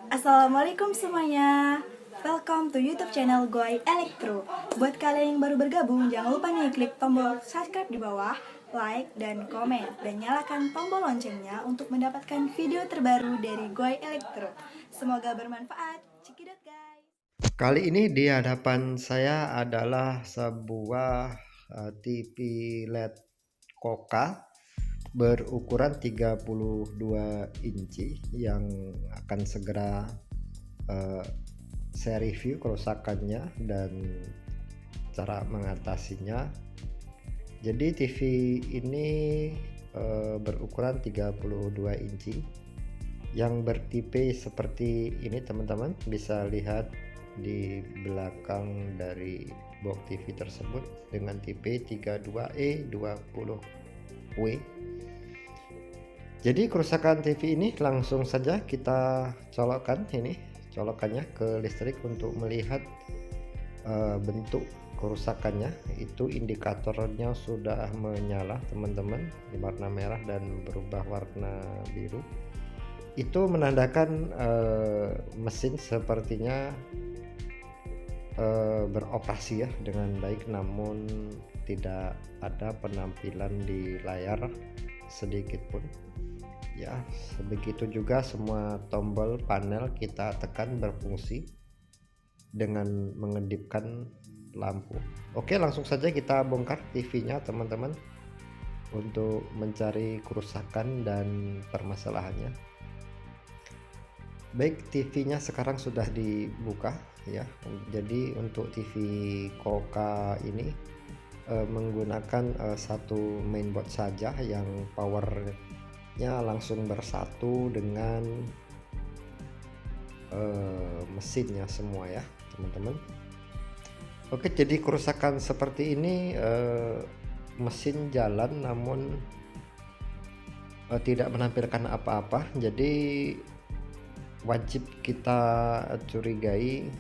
Assalamualaikum semuanya. Welcome to YouTube channel Goy Elektro. Buat kalian yang baru bergabung, jangan lupa nih klik tombol subscribe di bawah, like dan komen, dan nyalakan tombol loncengnya untuk mendapatkan video terbaru dari Goy Elektro. Semoga bermanfaat. Cekidot guys. Kali ini di hadapan saya adalah sebuah TV LED Koka berukuran 32 inci yang akan segera saya review kerusakannya dan cara mengatasinya. Jadi TV ini berukuran 32 inci yang bertipe seperti ini, teman-teman bisa lihat di belakang dari box TV tersebut dengan tipe 32E20W. Jadi kerusakan TV ini langsung saja kita colokkan ini colokannya ke listrik untuk melihat bentuk kerusakannya. Itu indikatornya sudah menyala, teman-teman, di warna merah dan berubah warna biru. Itu menandakan mesin sepertinya beroperasi ya dengan baik, namun tidak ada penampilan di layar sedikit pun ya. Begitu juga semua tombol panel kita tekan berfungsi dengan mengedipkan lampu. Oke, langsung saja kita bongkar TV-nya, teman-teman, untuk mencari kerusakan dan permasalahannya. Baik, TV-nya sekarang sudah dibuka ya. Jadi untuk TV Koka ini menggunakan satu mainboard saja yang powernya langsung bersatu dengan mesinnya semua ya, teman-teman. Oke, jadi kerusakan seperti ini, mesin jalan namun tidak menampilkan apa-apa. Jadi wajib kita curigai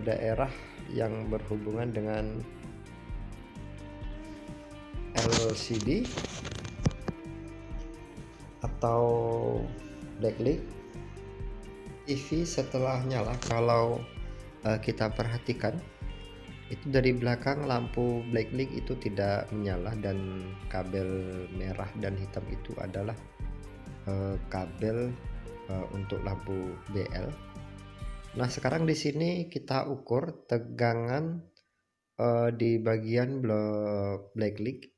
daerah yang berhubungan dengan LCD atau backlight TV setelah nyala. Kalau kita perhatikan itu dari belakang lampu backlight itu tidak menyala, dan kabel merah dan hitam itu adalah kabel untuk lampu BL. Nah, sekarang di sini kita ukur tegangan di bagian blok backlight,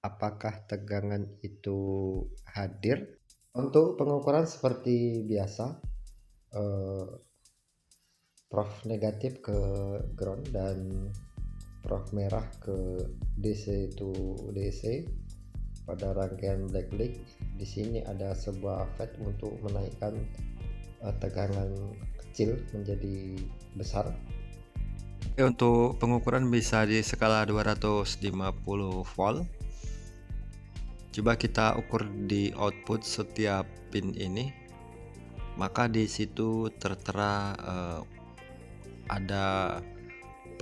apakah tegangan itu hadir. Untuk pengukuran seperti biasa, prof negatif ke ground dan prof merah ke DC to DC pada rangkaian backlight. Di sini ada sebuah FET untuk menaikkan tegangan kecil menjadi besar. Untuk pengukuran bisa di skala 250 volt. Coba kita ukur di output setiap pin ini, maka di situ tertera ada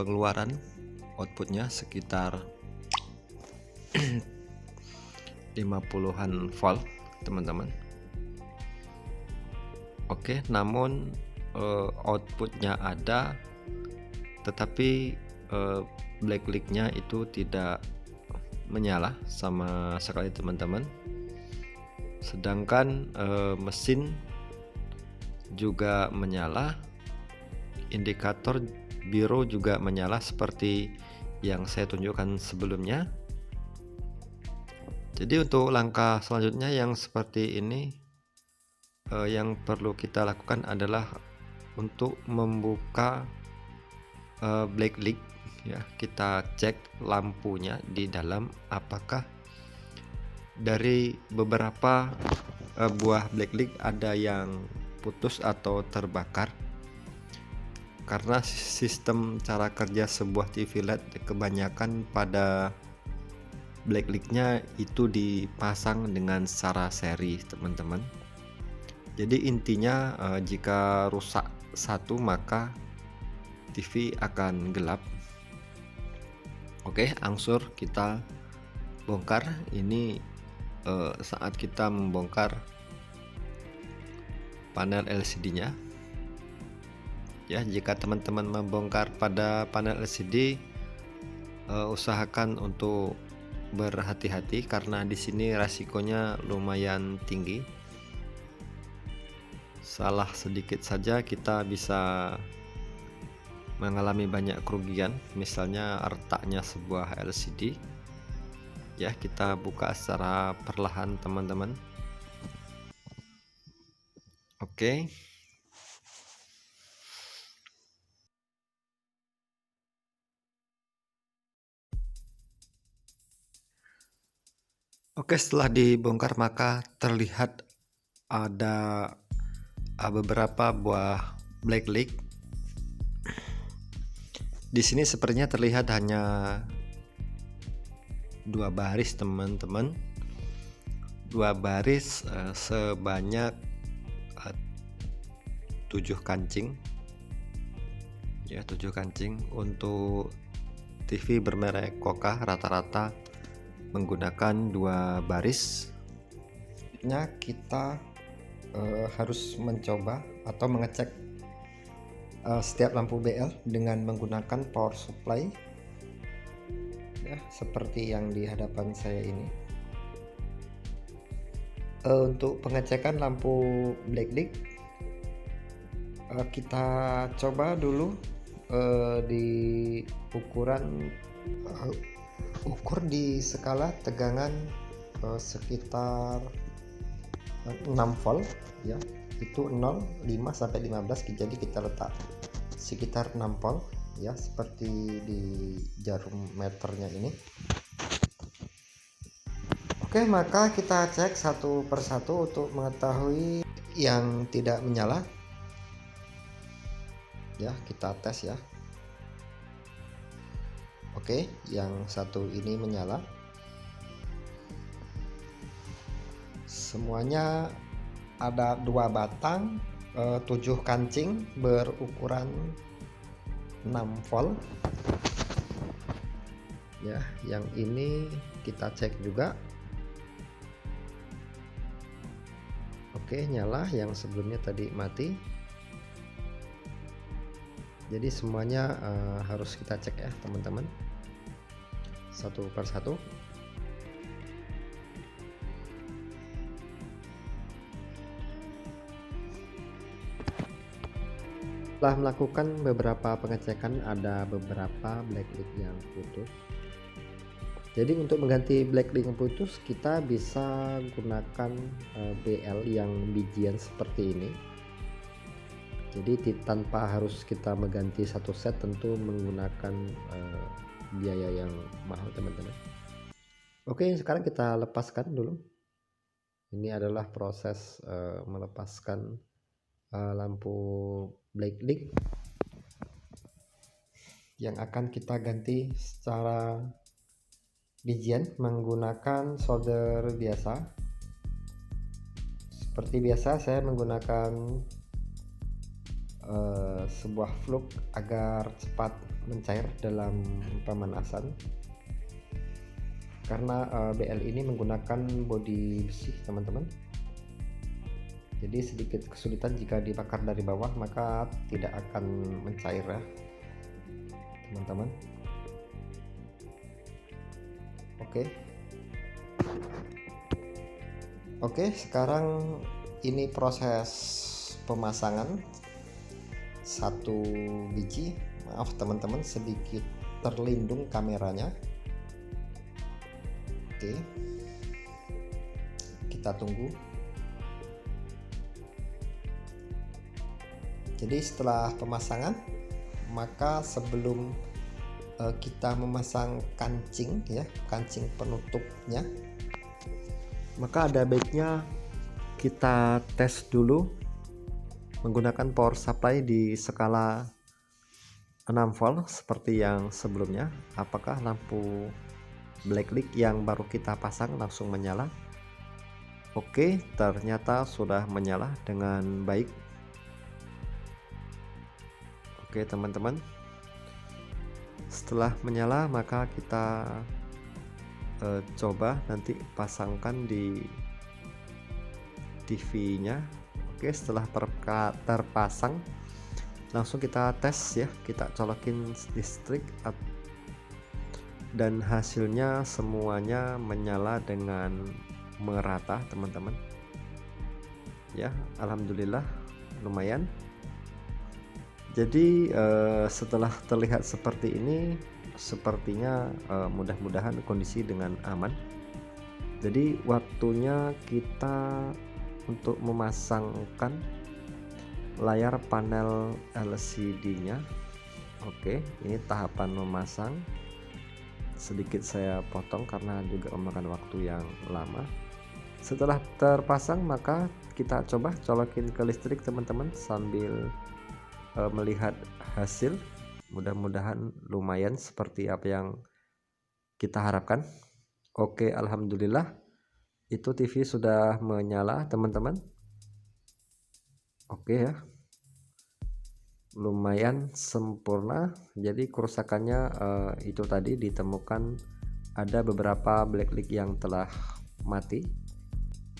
pengeluaran outputnya sekitar 50-an volt, teman-teman. Oke, namun outputnya ada, tetapi backlightnya itu tidak menyala sama sekali, teman-teman. Sedangkan mesin juga menyala, indikator biru juga menyala seperti yang saya tunjukkan sebelumnya. Jadi untuk langkah selanjutnya yang seperti ini, yang perlu kita lakukan adalah untuk membuka backlight ya. Kita cek lampunya di dalam, apakah dari beberapa buah backlight ada yang putus atau terbakar, karena sistem cara kerja sebuah TV LED kebanyakan pada backlightnya itu dipasang dengan secara seri, teman-teman. Jadi intinya jika rusak satu maka TV akan gelap. Oke, angsur kita bongkar. Ini saat kita membongkar panel LCD-nya. Ya, jika teman-teman membongkar pada panel LCD, usahakan untuk berhati-hati karena di sini resikonya lumayan tinggi. Salah sedikit saja kita bisa mengalami banyak kerugian, misalnya retaknya sebuah LCD. Ya, kita buka secara perlahan teman-teman. Oke. Oke, setelah dibongkar maka terlihat ada beberapa buah blacklight. Di sini sepertinya terlihat hanya 2 baris teman-teman. 2 baris sebanyak 7 kancing. Ya, 7 kancing. Untuk TV bermerek Koka rata-rata menggunakan 2 baris. Kita harus mencoba atau mengecek setiap lampu BL dengan menggunakan power supply, ya, seperti yang di hadapan saya ini. Untuk pengecekan lampu blacklight, kita coba dulu di ukuran ukur di skala tegangan sekitar 6 volt, ya, itu 0, 5 sampai 15. Jadi kita letak sekitar 6 volt, ya, seperti di jarum meternya ini. Oke, maka kita cek satu persatu untuk mengetahui yang tidak menyala. Ya, kita tes ya. Oke, yang satu ini menyala. Semuanya ada 2 batang 7 kancing berukuran 6 volt. Ya, yang ini kita cek juga. Oke, nyala. Yang sebelumnya tadi mati. Jadi semuanya harus kita cek ya teman-teman, satu persatu. Setelah melakukan beberapa pengecekan, ada beberapa blacklight yang putus. Jadi untuk mengganti blacklight yang putus, kita bisa gunakan BL yang bijian seperti ini. Jadi tanpa harus kita mengganti satu set, tentu menggunakan biaya yang mahal teman-teman. Oke, sekarang kita lepaskan dulu. Ini adalah proses melepaskan lampu blacklight yang akan kita ganti secara bijian menggunakan solder biasa. Seperti biasa saya menggunakan sebuah fluk agar cepat mencair dalam pemanasan, karena BL ini menggunakan bodi besi teman-teman. Jadi sedikit kesulitan jika dibakar dari bawah, maka tidak akan mencair ya teman-teman. Oke, sekarang ini proses pemasangan satu biji. Maaf teman-teman, sedikit terlindung kameranya. Oke, kita tunggu. Jadi setelah pemasangan, maka sebelum kita memasang kancing ya, kancing penutupnya, maka ada baiknya kita tes dulu menggunakan power supply di skala 6 volt seperti yang sebelumnya. Apakah lampu blacklight yang baru kita pasang langsung menyala? Oke, ternyata sudah menyala dengan baik. Oke teman-teman, setelah menyala maka kita coba nanti pasangkan di TV nya. Oke, setelah terpasang langsung kita tes ya, kita colokin listrik dan hasilnya semuanya menyala dengan merata teman-teman ya. Alhamdulillah lumayan. Jadi setelah terlihat seperti ini, sepertinya mudah-mudahan kondisi dengan aman. Jadi waktunya kita untuk memasangkan layar panel LCD nya. Oke, ini tahapan memasang. Sedikit saya potong karena juga memakan waktu yang lama. Setelah terpasang maka kita coba colokin ke listrik teman-teman sambil melihat hasil. Mudah-mudahan lumayan seperti apa yang kita harapkan. Oke, alhamdulillah itu TV sudah menyala teman-teman. Oke ya, lumayan sempurna. Jadi kerusakannya itu tadi ditemukan ada beberapa blacklight yang telah mati.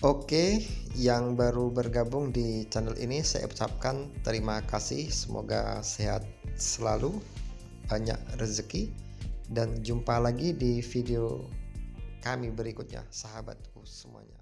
Oke, yang baru bergabung di channel ini saya ucapkan terima kasih. Semoga sehat selalu, banyak rezeki, dan jumpa lagi di video kami berikutnya, sahabatku semuanya.